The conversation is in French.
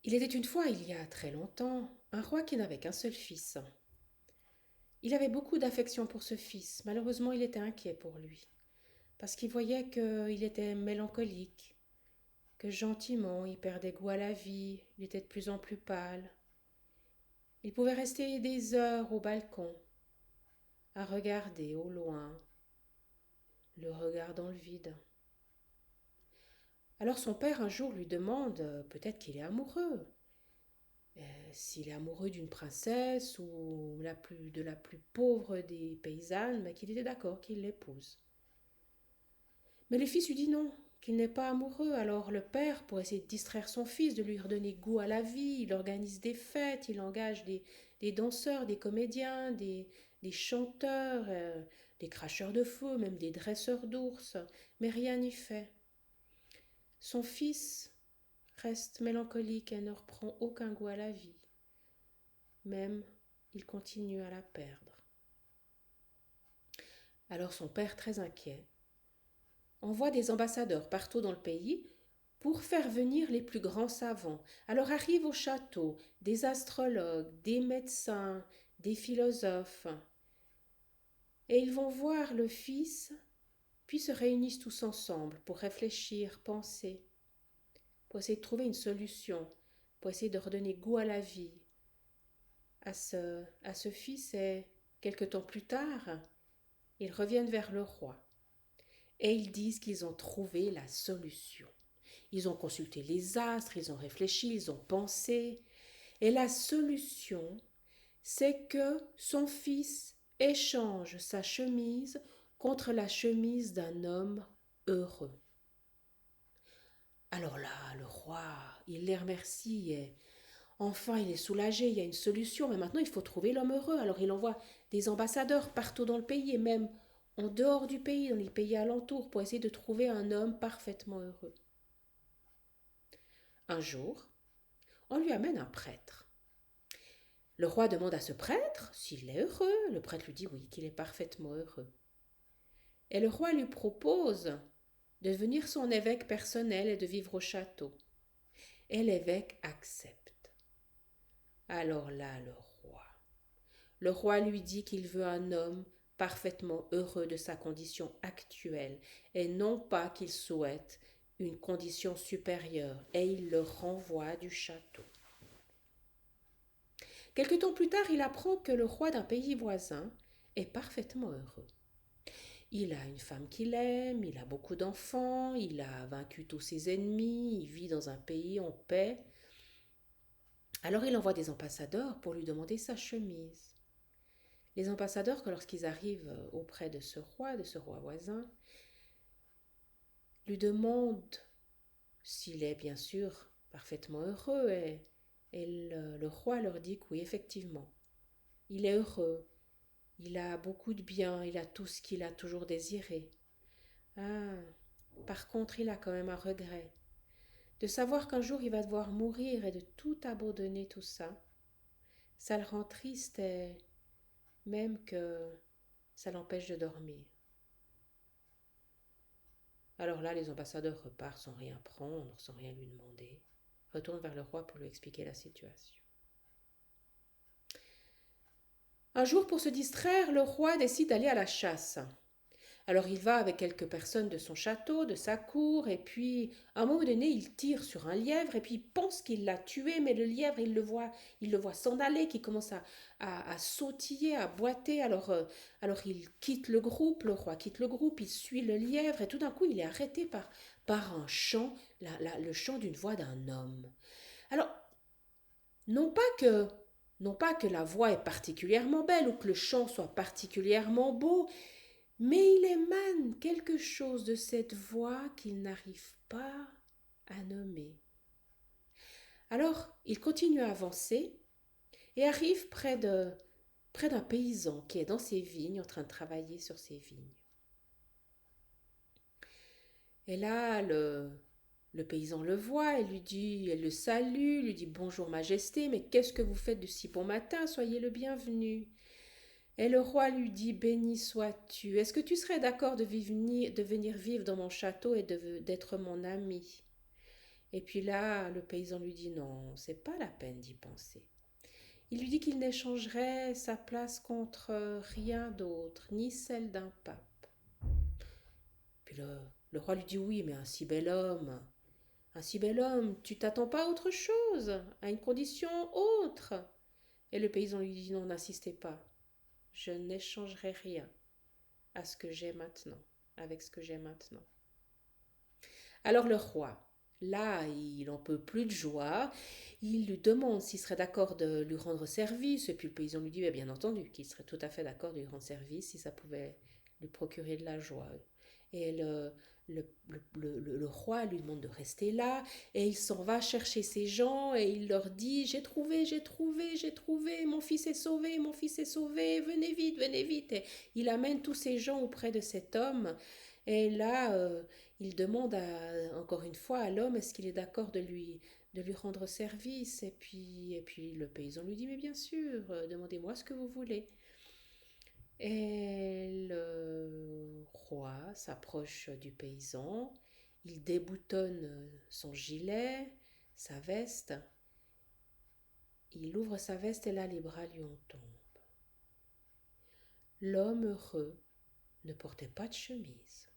Il était une fois, il y a très longtemps, un roi qui n'avait qu'un seul fils. Il avait beaucoup d'affection pour ce fils. Malheureusement, il était inquiet pour lui, parce qu'il voyait qu'il était mélancolique, que gentiment il perdait goût à la vie, il était de plus en plus pâle. Il pouvait rester des heures au balcon, à regarder au loin, le regard dans le vide. Alors son père un jour lui demande, peut-être qu'il est amoureux, s'il est amoureux d'une princesse ou de la plus pauvre des paysannes, mais qu'il était d'accord qu'il l'épouse. Mais le fils lui dit non, qu'il n'est pas amoureux. Alors le père, pour essayer de distraire son fils, de lui redonner goût à la vie, il organise des fêtes, il engage des danseurs, des comédiens, des chanteurs, des cracheurs de feu, même des dresseurs d'ours, mais rien n'y fait. Son fils reste mélancolique et ne reprend aucun goût à la vie. Même, il continue à la perdre. Alors son père, très inquiet, envoie des ambassadeurs partout dans le pays pour faire venir les plus grands savants. Alors arrivent au château des astrologues, des médecins, des philosophes, et ils vont voir le fils, puis se réunissent tous ensemble pour réfléchir, penser, pour essayer de trouver une solution, pour essayer de redonner goût à la vie à ce fils. Et quelque temps plus tard, ils reviennent vers le roi et ils disent qu'ils ont trouvé la solution. Ils ont consulté les astres, ils ont réfléchi, ils ont pensé. Et la solution, c'est que son fils échange sa chemise contre la chemise d'un homme heureux. Alors là, le roi, il les remercie et enfin il est soulagé, il y a une solution, mais maintenant il faut trouver l'homme heureux. Alors il envoie des ambassadeurs partout dans le pays et même en dehors du pays, dans les pays alentours, pour essayer de trouver un homme parfaitement heureux. Un jour, on lui amène un prêtre. Le roi demande à ce prêtre s'il est heureux. Le prêtre lui dit oui, qu'il est parfaitement heureux. Et le roi lui propose de devenir son évêque personnel et de vivre au château. Et l'évêque accepte. Alors là, le roi lui dit qu'il veut un homme parfaitement heureux de sa condition actuelle et non pas qu'il souhaite une condition supérieure, et il le renvoie du château. Quelque temps plus tard, il apprend que le roi d'un pays voisin est parfaitement heureux. Il a une femme qu'il aime, il a beaucoup d'enfants, il a vaincu tous ses ennemis, il vit dans un pays en paix. Alors il envoie des ambassadeurs pour lui demander sa chemise. Les ambassadeurs, lorsqu'ils arrivent auprès de ce roi voisin, lui demandent s'il est bien sûr parfaitement heureux et le roi leur dit que oui, effectivement, il est heureux, il a beaucoup de biens, il a tout ce qu'il a toujours désiré. Ah, par contre, il a quand même un regret de savoir qu'un jour il va devoir mourir et de tout abandonner tout ça. Ça le rend triste et même que ça l'empêche de dormir. Alors là, les ambassadeurs repartent sans rien prendre, sans rien lui demander, retournent vers le roi pour lui expliquer la situation. Un jour, pour se distraire, le roi décide d'aller à la chasse. Alors il va avec quelques personnes de son château, de sa cour, et puis à un moment donné, il tire sur un lièvre, et puis il pense qu'il l'a tué, mais le lièvre, il le voit s'en aller, qui commence à sautiller, à boiter. Alors il quitte le groupe, le roi quitte le groupe, il suit le lièvre, et tout d'un coup, il est arrêté par un chant, le chant d'une voix d'un homme. Alors, non pas que non pas que la voix est particulièrement belle ou que le chant soit particulièrement beau, mais il émane quelque chose de cette voix qu'il n'arrive pas à nommer. Alors, il continue à avancer et arrive près d'un paysan qui est dans ses vignes, en train de travailler sur ses vignes. Et là, le paysan le voit et lui dit, elle le salue, lui dit bonjour majesté, mais qu'est-ce que vous faites de si bon matin, soyez le bienvenu. Et le roi lui dit, béni sois-tu, est-ce que tu serais d'accord de venir vivre dans mon château et d'être mon ami? Et puis là, le paysan lui dit non, c'est pas la peine d'y penser. Il lui dit qu'il n'échangerait sa place contre rien d'autre, ni celle d'un pape. Puis le roi lui dit oui, mais un si bel homme, tu t'attends pas à autre chose, à une condition autre. Et le paysan lui dit non, n'insistez pas, je n'échangerai rien à ce que j'ai maintenant, avec ce que j'ai maintenant. Alors le roi, là, il en peut plus de joie. Il lui demande s'il serait d'accord de lui rendre service. Et puis le paysan lui dit bien entendu qu'il serait tout à fait d'accord de lui rendre service si ça pouvait lui procurer de la joie. Et le roi lui demande de rester là. Et il s'en va chercher ses gens et il leur dit j'ai trouvé, j'ai trouvé, j'ai trouvé, mon fils est sauvé, mon fils est sauvé, venez vite, venez vite. Et il amène tous ces gens auprès de cet homme. Et là, il demande encore une fois à l'homme est-ce qu'il est d'accord de lui rendre service. Et puis le paysan lui dit mais bien sûr, demandez-moi ce que vous voulez. Et le roi s'approche du paysan, il déboutonne son gilet, sa veste, il ouvre sa veste et là les bras lui en tombent. L'homme heureux ne portait pas de chemise.